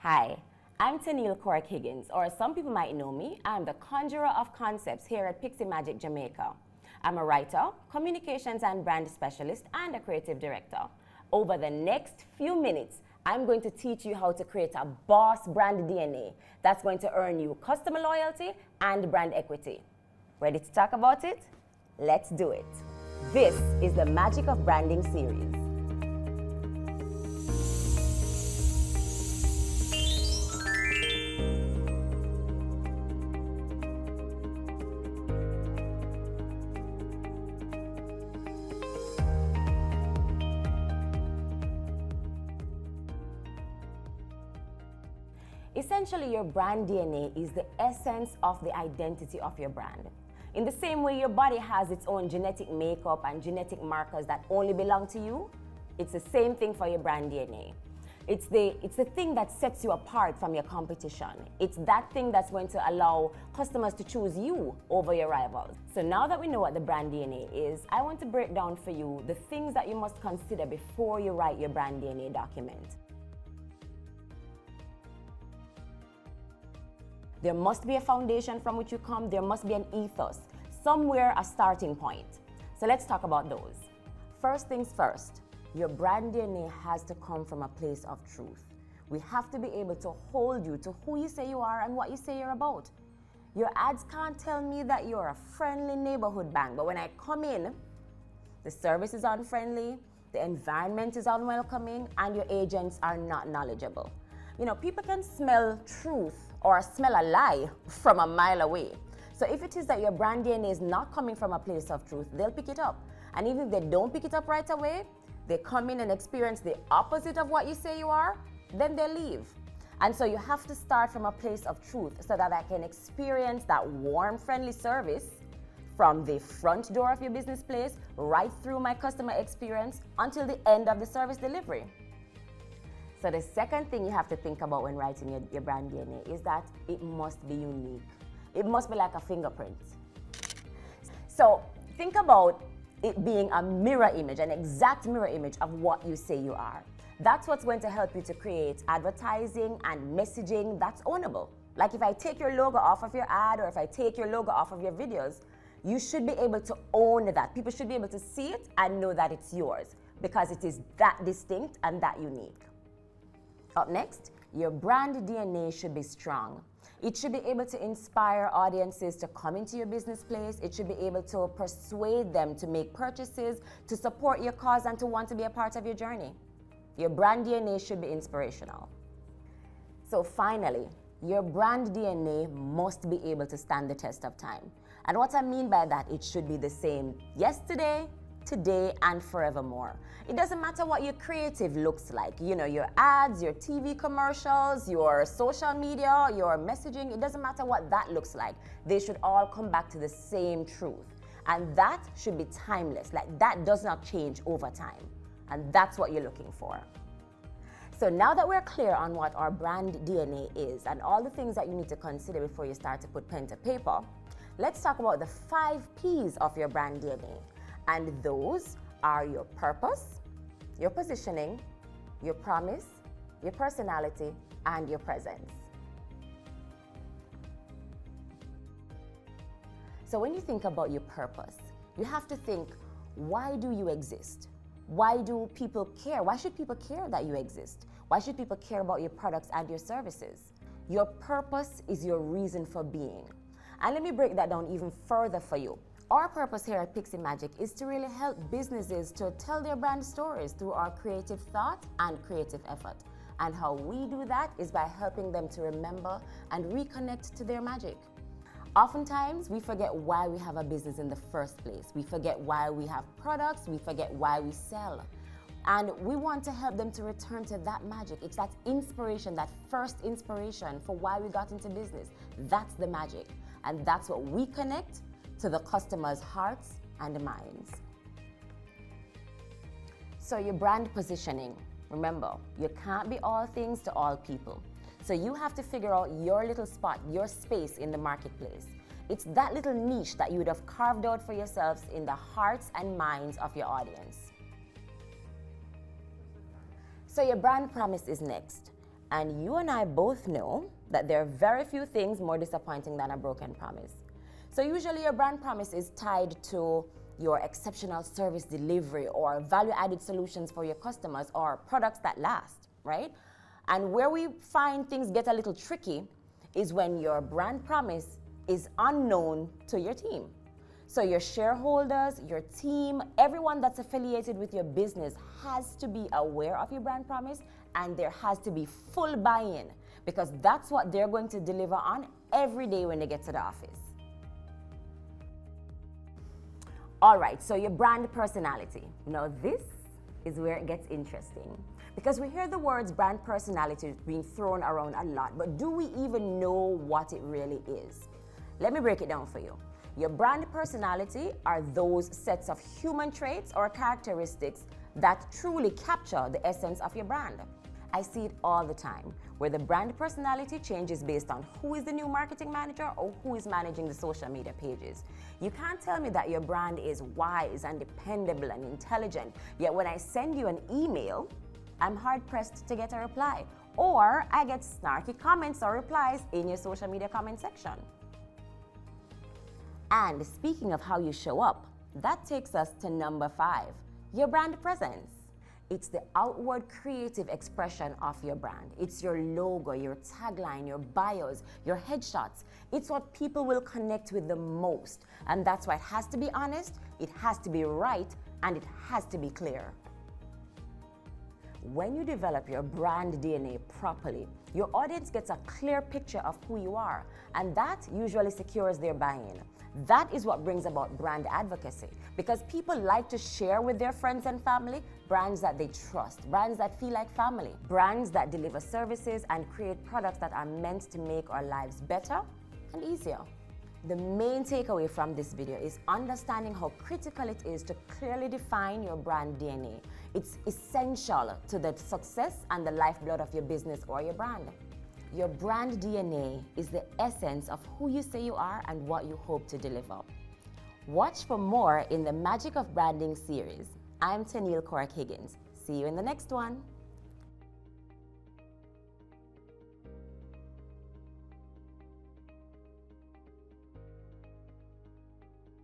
Hi, I'm Tennille Cork Higgins, or as some people might know me, I'm the conjurer of concepts here at Pixie Magic Jamaica. I'm a writer, communications and brand specialist, and a creative director. Over the next few minutes, I'm going to teach you how to create a boss brand DNA that's going to earn you customer loyalty and brand equity. Ready to talk about it? Let's do it. This is the Magic of Branding series. Essentially, your brand DNA is the essence of the identity of your brand. In the same way your body has its own genetic makeup and genetic markers that only belong to you, it's the same thing for your brand DNA. It's the thing that sets you apart from your competition. It's that thing that's going to allow customers to choose you over your rivals. So now that we know what the brand DNA is, I want to break down for you the things that you must consider before you write your brand DNA document. There must be a foundation from which you come. There must be an ethos, somewhere a starting point. So let's talk about those. First things first, your brand DNA has to come from a place of truth. We have to be able to hold you to who you say you are and what you say you're about. Your ads can't tell me that you're a friendly neighborhood bank, but when I come in, the service is unfriendly, the environment is unwelcoming, and your agents are not knowledgeable. You know, people can smell truth or smell a lie from a mile away. So if it is that your brand DNA is not coming from a place of truth, they'll pick it up. And even if they don't pick it up right away, they come in and experience the opposite of what you say you are, then they leave. And so you have to start from a place of truth so that I can experience that warm, friendly service from the front door of your business place right through my customer experience until the end of the service delivery. So the second thing you have to think about when writing your brand DNA is that it must be unique. It must be like a fingerprint. So think about it being a mirror image, an exact mirror image of what you say you are. That's what's going to help you to create advertising and messaging that's ownable. Like if I take your logo off of your ad or if I take your logo off of your videos, you should be able to own that. People should be able to see it and know that it's yours because it is that distinct and that unique. Up next, your brand DNA should be strong. It should be able to inspire audiences to come into your business place. It should be able to persuade them to make purchases, to support your cause, and to want to be a part of your journey. Your brand DNA should be inspirational. So finally, your brand DNA must be able to stand the test of time. And what I mean by that, it should be the same yesterday, today, and forevermore. It doesn't matter what your creative looks like. You know, your ads, your TV commercials, your social media, your messaging, it doesn't matter what that looks like. They should all come back to the same truth. And that should be timeless. Like that does not change over time. And that's what you're looking for. So now that we're clear on what our brand DNA is and all the things that you need to consider before you start to put pen to paper, let's talk about the 5 P's of your brand DNA. And those are your purpose, your positioning, your promise, your personality, and your presence. So when you think about your purpose, you have to think, why do you exist? Why do people care? Why should people care that you exist? Why should people care about your products and your services? Your purpose is your reason for being. And let me break that down even further for you. Our purpose here at Pixie Magic is to really help businesses to tell their brand stories through our creative thought and creative effort. And how we do that is by helping them to remember and reconnect to their magic. Oftentimes, we forget why we have a business in the first place. We forget why we have products. We forget why we sell. And we want to help them to return to that magic. It's that inspiration, that first inspiration for why we got into business. That's the magic. And that's what we connect to the customers' hearts and minds. So your brand positioning, remember, you can't be all things to all people. So you have to figure out your little spot, your space in the marketplace. It's that little niche that you would have carved out for yourselves in the hearts and minds of your audience. So your brand promise is next. And you and I both know that there are very few things more disappointing than a broken promise. So usually your brand promise is tied to your exceptional service delivery or value-added solutions for your customers or products that last, right? And where we find things get a little tricky is when your brand promise is unknown to your team. So your shareholders, your team, everyone that's affiliated with your business has to be aware of your brand promise, and there has to be full buy-in, because that's what they're going to deliver on every day when they get to the office. All right, so your brand personality. Now this is where it gets interesting, because we hear the words brand personality being thrown around a lot, but do we even know what it really is? Let me break it down for you. Your brand personality are those sets of human traits or characteristics that truly capture the essence of your brand. I see it all the time, where the brand personality changes based on who is the new marketing manager or who is managing the social media pages. You can't tell me that your brand is wise and dependable and intelligent, yet when I send you an email, I'm hard-pressed to get a reply, or I get snarky comments or replies in your social media comment section. And speaking of how you show up, that takes us to number 5, your brand presence. It's the outward creative expression of your brand. It's your logo, your tagline, your bios, your headshots. It's what people will connect with the most. And that's why it has to be honest, it has to be right, and it has to be clear. When you develop your brand DNA properly, your audience gets a clear picture of who you are, and that usually secures their buy-in. That is what brings about brand advocacy, because people like to share with their friends and family brands that they trust, brands that feel like family, brands that deliver services and create products that are meant to make our lives better and easier. The main takeaway from this video is understanding how critical it is to clearly define your brand DNA. It's essential to the success and the lifeblood of your business or your brand. Your brand DNA is the essence of who you say you are and what you hope to deliver. Watch for more in the Magic of Branding series. I'm Tennille Cork Higgins. See you in the next one.